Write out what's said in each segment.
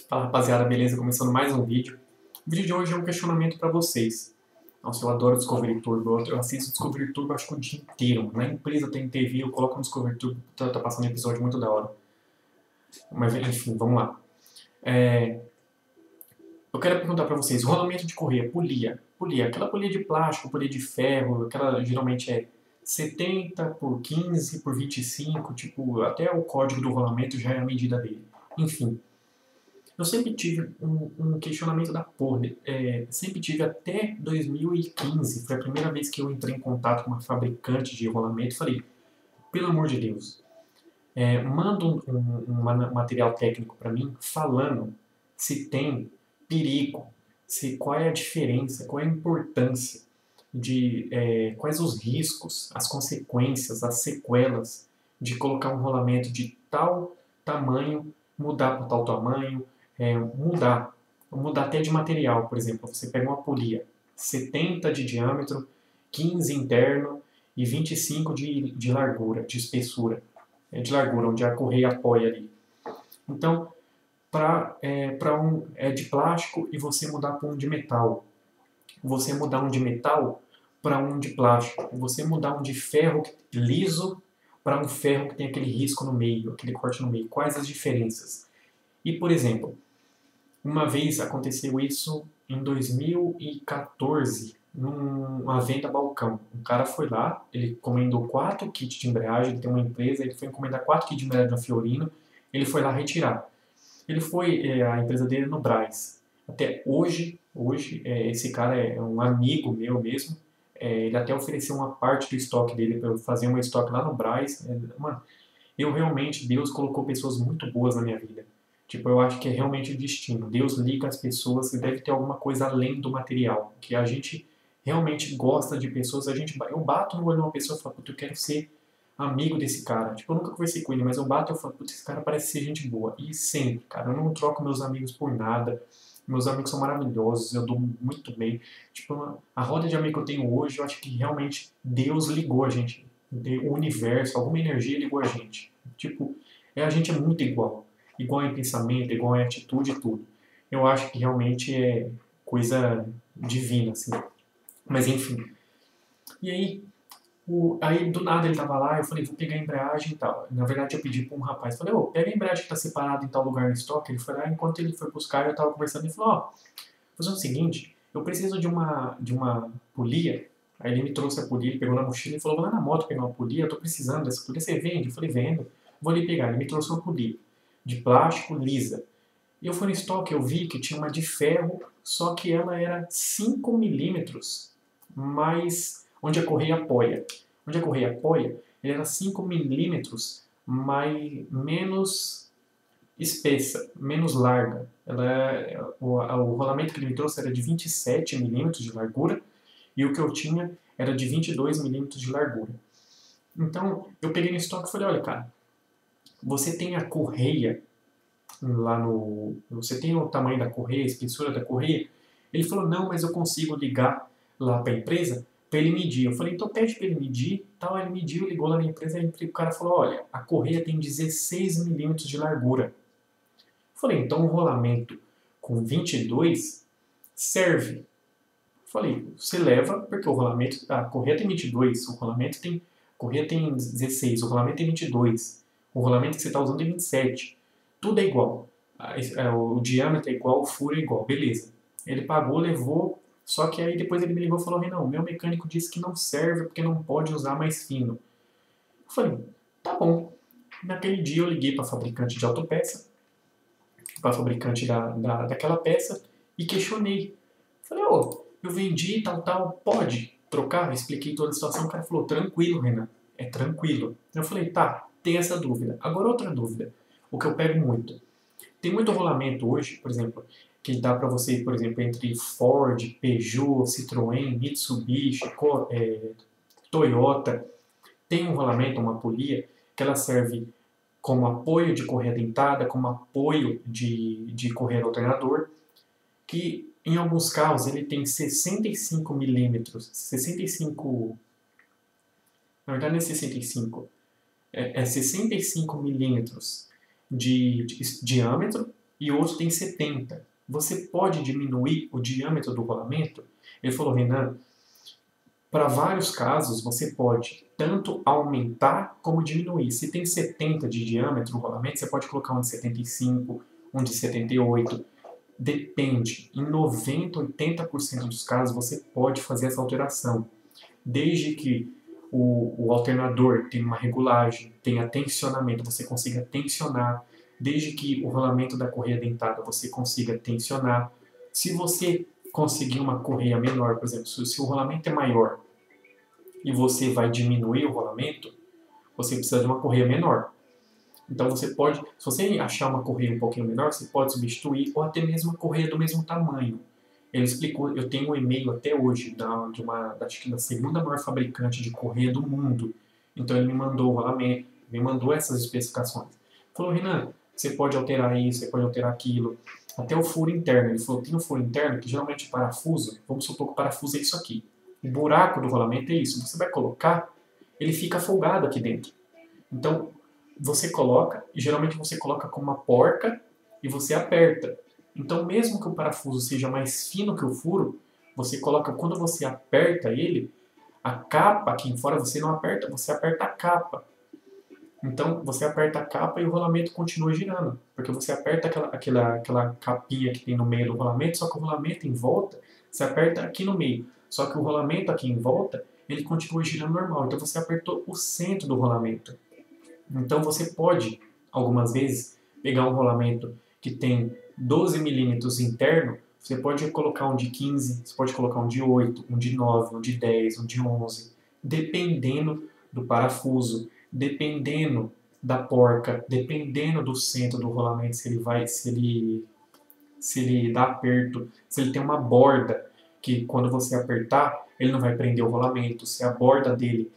Fala rapaziada, beleza? Começando mais um vídeo. O vídeo de hoje é um questionamento para vocês. Nossa, eu adoro Discovery Turbo, eu assisto Discovery Turbo acho que o dia inteiro. Na empresa tem TV, eu coloco no Discovery Turbo, tá passando um episódio muito da hora. Mas enfim, vamos lá. Eu quero perguntar para vocês, rolamento de correia, polia, aquela polia de plástico, polia de ferro, aquela geralmente é 70 por 15 por 25, tipo, até o código do rolamento já é a medida dele. Enfim. Eu sempre tive um questionamento da porra. Sempre tive até 2015. Foi a primeira vez que eu entrei em contato com uma fabricante de rolamento e falei, pelo amor de Deus, manda um material técnico para mim falando se tem perigo, qual é a diferença, qual é a importância, quais os riscos, as consequências, as sequelas de colocar um rolamento de tal tamanho, mudar para tal tamanho, mudar até de material. Por exemplo, você pega uma polia 70 de diâmetro, 15 interno e 25 de largura, de espessura, de largura, onde a correia apoia ali. Então, é de plástico e você mudar para um de metal. Você mudar um de metal para um de plástico. Você mudar um de ferro liso para um ferro que tem aquele risco no meio, aquele corte no meio. Quais as diferenças? E, por exemplo, uma vez aconteceu isso em 2014, numa venda balcão. Um cara foi lá, ele encomendou 4 kits de embreagem, ele tem uma empresa, ele foi encomendar 4 kits de embreagem na Fiorino, ele foi lá retirar. Ele foi, a empresa dele no Brás. Até hoje esse cara é um amigo meu mesmo, ele até ofereceu uma parte do estoque dele para eu fazer um estoque lá no Brás. Mano, eu realmente, Deus colocou pessoas muito boas na minha vida. Tipo, eu acho que é realmente o destino. Deus liga as pessoas e deve ter alguma coisa além do material. Que a gente realmente gosta de pessoas. Eu bato no olho de uma pessoa e falo, puta, eu quero ser amigo desse cara. Tipo, eu nunca conversei com ele, mas eu bato e eu falo, puta, esse cara parece ser gente boa. E sempre, cara, eu não troco meus amigos por nada. Meus amigos são maravilhosos, eu dou muito bem. Tipo, a roda de amigo que eu tenho hoje, eu acho que realmente Deus ligou a gente. O universo, alguma energia ligou a gente. Tipo, a gente é muito igual. Igual em pensamento, igual em atitude e tudo. Eu acho que realmente é coisa divina, assim. Mas enfim. E aí, aí do nada ele tava lá, eu falei, vou pegar a embreagem e tal. Na verdade eu pedi pra um rapaz, falei, ô, pega a embreagem que tá separada em tal lugar no estoque. Ele foi lá, enquanto ele foi buscar, eu tava conversando, ele falou, ó, fazer o seguinte, eu preciso de uma polia. Aí ele me trouxe a polia, ele pegou na mochila e falou, vou lá na moto pegar uma polia, eu tô precisando dessa polia, você vende? Eu falei, vendo. Vou ali pegar. Ele me trouxe uma polia de plástico lisa. E eu fui no estoque, eu vi que tinha uma de ferro, só que ela era 5 milímetros mais onde a correia apoia. Onde a correia apoia, ele era 5 milímetros menos espessa, menos larga. O rolamento que ele me trouxe era de 27 milímetros de largura e o que eu tinha era de 22 milímetros de largura. Então, eu peguei no estoque e falei, olha, cara, você tem a correia lá no... Você tem o tamanho da correia, a espessura da correia? Ele falou, não, mas eu consigo ligar lá para a empresa para ele medir. Eu falei, então pede para ele medir. Tal, ele mediu, ligou lá na empresa, e o cara falou, olha, a correia tem 16 milímetros de largura. Eu falei, então um rolamento com 22 serve. Eu falei, você leva, porque o rolamento, a correia tem 22, a correia tem 16, o rolamento tem 22. O rolamento que você está usando tem 27. Tudo é igual. O diâmetro é igual, o furo é igual. Beleza. Ele pagou, levou, só que aí depois ele me ligou e falou, não, meu mecânico disse que não serve porque não pode usar mais fino. Eu falei, tá bom. Naquele dia eu liguei para a fabricante de autopeça, para a fabricante daquela peça e questionei. Falei, ô, eu vendi tal, pode trocar? Eu expliquei toda a situação, o cara falou, tranquilo, Renan, é tranquilo. Eu falei, tá, tem essa dúvida. Agora outra dúvida, o que eu pego muito. Tem muito rolamento hoje, por exemplo, que dá para você, por exemplo, entre Ford, Peugeot, Citroën, Mitsubishi, Toyota, tem um rolamento, uma polia, que ela serve como apoio de correia dentada, como apoio de correia alternador, que em alguns carros ele tem 65 milímetros, 65, na verdade não é 65, é 65 milímetros de diâmetro e outro tem 70. Você pode diminuir o diâmetro do rolamento? Ele falou, Renan, para vários casos você pode tanto aumentar como diminuir. Se tem 70 de diâmetro o rolamento, você pode colocar um de 75, um de 78. Depende. Em 90, 80% dos casos você pode fazer essa alteração. Desde que o alternador tenha uma regulagem, tenha tensionamento, você consiga tensionar. Desde que o rolamento da correia dentada você consiga tensionar. Se você conseguir uma correia menor, por exemplo, se o rolamento é maior e você vai diminuir o rolamento, você precisa de uma correia menor. Então você pode, se você achar uma correia um pouquinho menor, você pode substituir ou até mesmo uma correia do mesmo tamanho. Ele explicou, eu tenho um e-mail até hoje acho que da segunda maior fabricante de correia do mundo. Então ele me mandou o rolamento, me mandou essas especificações. Falou, Renan, você pode alterar isso, você pode alterar aquilo. Até o furo interno. Ele falou, tem um furo interno que geralmente o parafuso, vamos supor que o parafuso é isso aqui. O buraco do rolamento é isso. Você vai colocar, ele fica folgado aqui dentro. Então, você coloca, e geralmente você coloca com uma porca e você aperta. Então, mesmo que o parafuso seja mais fino que o furo, você coloca, quando você aperta ele, a capa aqui em fora você não aperta, você aperta a capa. Então, você aperta a capa e o rolamento continua girando, porque você aperta aquela capinha que tem no meio do rolamento, só que o rolamento em volta, você aperta aqui no meio, só que o rolamento aqui em volta, ele continua girando normal. Então, você apertou o centro do rolamento. Então você pode, algumas vezes, pegar um rolamento que tem 12 milímetros interno, você pode colocar um de 15, você pode colocar um de 8, um de 9, um de 10, um de 11, dependendo do parafuso, dependendo da porca, dependendo do centro do rolamento, se ele dá aperto, se ele tem uma borda que quando você apertar, ele não vai prender o rolamento, se a borda dele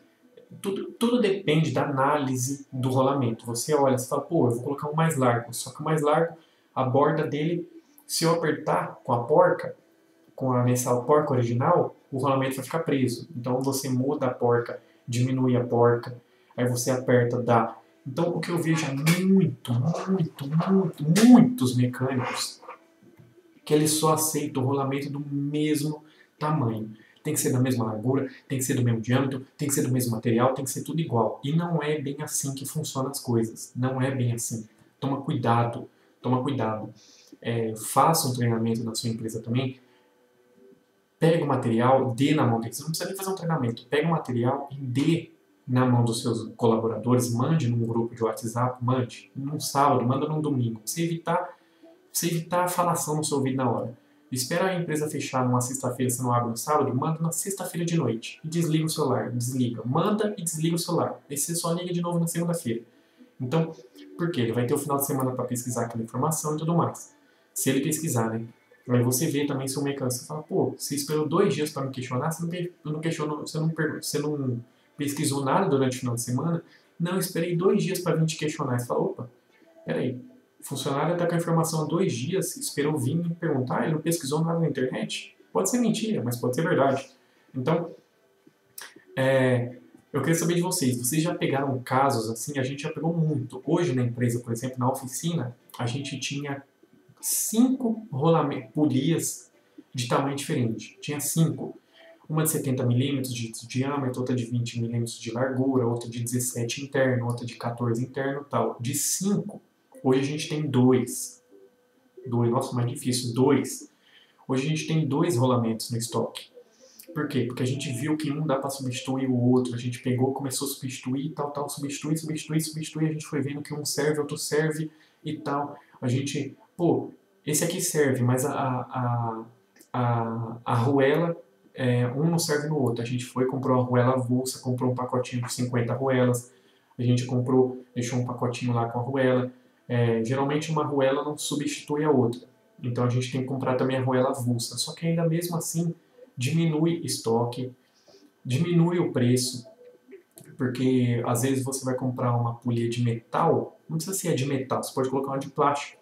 tudo depende da análise do rolamento. Você olha, você fala, pô, eu vou colocar um mais largo. Só que o mais largo, a borda dele, se eu apertar com a porca, nessa porca original, o rolamento vai ficar preso. Então você muda a porca, diminui a porca, aí você aperta, dá. Então o que eu vejo é muitos mecânicos que eles só aceitam o rolamento do mesmo tamanho. Tem que ser da mesma largura, tem que ser do mesmo diâmetro, tem que ser do mesmo material, tem que ser tudo igual. E não é bem assim que funcionam as coisas. Não é bem assim. Toma cuidado, toma cuidado. Faça um treinamento na sua empresa também. Pega o material, dê na mão deles. Você não precisa nem fazer um treinamento. Pega o material e dê na mão dos seus colaboradores. Mande num grupo de WhatsApp, mande num sábado, manda num domingo. Pra você evitar a falação no seu ouvido na hora. Espera a empresa fechar numa sexta-feira, se não abre no sábado, manda na sexta-feira de noite. E desliga o celular, desliga. Manda e desliga o celular. Aí você só liga de novo na segunda-feira. Então, por quê? Ele vai ter o final de semana para pesquisar aquela informação e tudo mais. Se ele pesquisar, né? Aí você vê também se o mecânico, você fala, pô, você esperou 2 dias para me questionar, você não pesquisou nada durante o final de semana? Não, eu esperei 2 dias para vir te questionar. Você fala, opa, peraí, o funcionário está com a informação há 2 dias, esperou vir me perguntar, ele não pesquisou nada na internet? Pode ser mentira, mas pode ser verdade. Então, eu queria saber de vocês. Vocês já pegaram casos assim? A gente já pegou muito. Hoje na empresa, por exemplo, na oficina, a gente tinha 5 polias de tamanho diferente. Tinha 5. Uma de 70 milímetros de diâmetro, outra de 20 milímetros de largura, outra de 17 interno, outra de 14 interno, tal. De 5, hoje a gente tem 2. Nossa, mais difícil, 2. Hoje a gente tem 2 rolamentos no estoque. Por quê? Porque a gente viu que um dá para substituir o outro. A gente pegou, começou a substituir, tal, substitui. A gente foi vendo que um serve, outro serve e tal. A gente, pô, esse aqui serve, mas a arruela, um não serve no outro. A gente foi, comprou a arruela avulsa, comprou um pacotinho com 50 arruelas. A gente comprou, deixou um pacotinho lá com a arruela. Geralmente uma arruela não substitui a outra. Então a gente tem que comprar também a arruela avulsa. Só que ainda mesmo assim, diminui estoque, diminui o preço, porque às vezes você vai comprar uma polia de metal, não precisa ser a de metal, você pode colocar uma de plástico.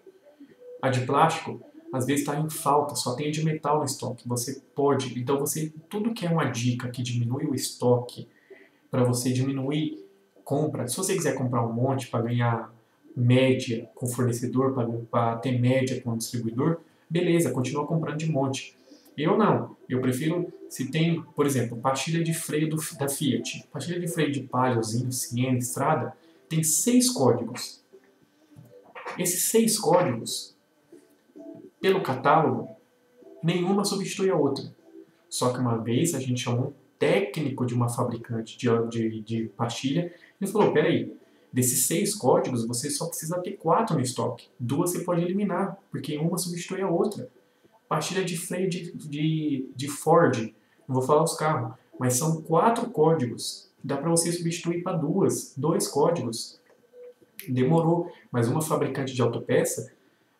A de plástico, às vezes está em falta, só tem a de metal no estoque. Você pode, então tudo que é uma dica que diminui o estoque, para você diminuir, compra. Se você quiser comprar um monte para ganhar média com o fornecedor, para ter média com o distribuidor, beleza, continua comprando de monte. Eu não. Eu prefiro, se tem, por exemplo, pastilha de freio da Fiat, pastilha de freio de Paliozinho, Siena, Estrada, tem 6 códigos. Esses 6 códigos, pelo catálogo, nenhuma substitui a outra. Só que uma vez a gente chamou um técnico de uma fabricante de pastilha e ele falou, peraí, desses 6 códigos você só precisa ter 4 no estoque. 2 você pode eliminar, porque uma substitui a outra. Pastilha de freio de Ford, não vou falar os carros, mas são 4 códigos. Dá para você substituir para 2 códigos. Demorou, mas uma fabricante de autopeça,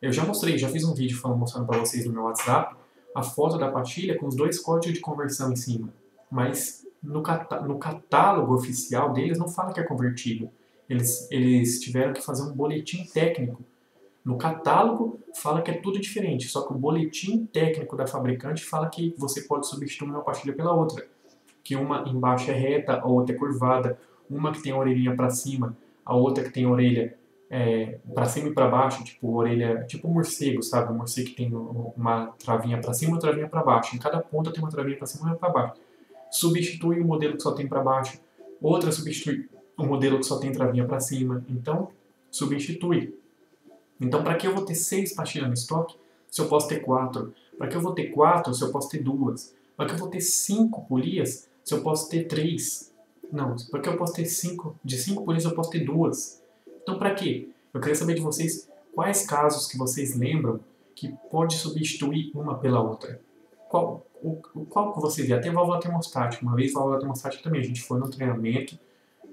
eu já mostrei, já fiz um vídeo mostrando para vocês no meu WhatsApp, a foto da pastilha com os 2 códigos de conversão em cima. Mas no catálogo oficial deles não fala que é convertido. Eles tiveram que fazer um boletim técnico. No catálogo fala que é tudo diferente, só que o boletim técnico da fabricante fala que você pode substituir uma pastilha pela outra. Que uma embaixo é reta, a outra é curvada, uma que tem a orelhinha para cima, a outra que tem a orelha para cima e para baixo, tipo orelha, tipo morcego, sabe? O morcego que tem uma travinha para cima e uma travinha para baixo. Em cada ponta tem uma travinha para cima e uma para baixo. Substitui o modelo que só tem para baixo, outra substitui o modelo que só tem travinha para cima. Então, substitui. Então, para que eu vou ter 6 pastilhas no estoque se eu posso ter 4? Para que eu vou ter 4 se eu posso ter 2? Para que eu vou ter 5 polias se eu posso ter 3? Não, para que eu posso ter 5? De 5 polias eu posso ter 2. Então, para quê? Eu queria saber de vocês quais casos que vocês lembram que pode substituir uma pela outra. Qual que você vê? Até válvula termostática. Uma vez válvula termostática também. A gente foi no treinamento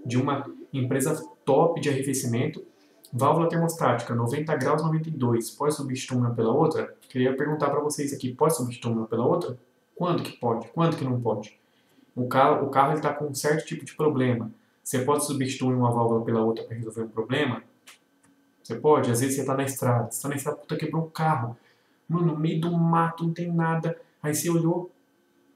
de uma empresa top de arrefecimento. Válvula termostática, 90 graus, 92. Pode substituir uma pela outra? Queria perguntar para vocês aqui, pode substituir uma pela outra? Quando que pode? Quando que não pode? O carro está com um certo tipo de problema. Você pode substituir uma válvula pela outra para resolver um problema? Você pode? Às vezes você está na estrada. Você está na estrada, puta, quebrou o carro. Mano, no meio do mato, não tem nada. Aí você olhou,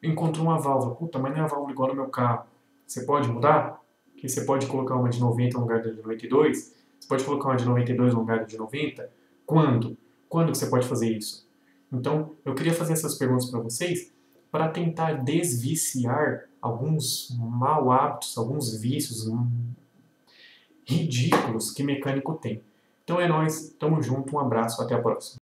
encontrou uma válvula. Puta, mas não é a válvula igual no meu carro. Você pode mudar? Que você pode colocar uma de 90 no lugar da de 92? Você pode colocar uma de 92 no lugar de 90? Quando? Quando que você pode fazer isso? Então, eu queria fazer essas perguntas para vocês para tentar desviciar alguns mau hábitos, alguns vícios ridículos que mecânico tem. Então é nóis, tamo junto, um abraço, até a próxima.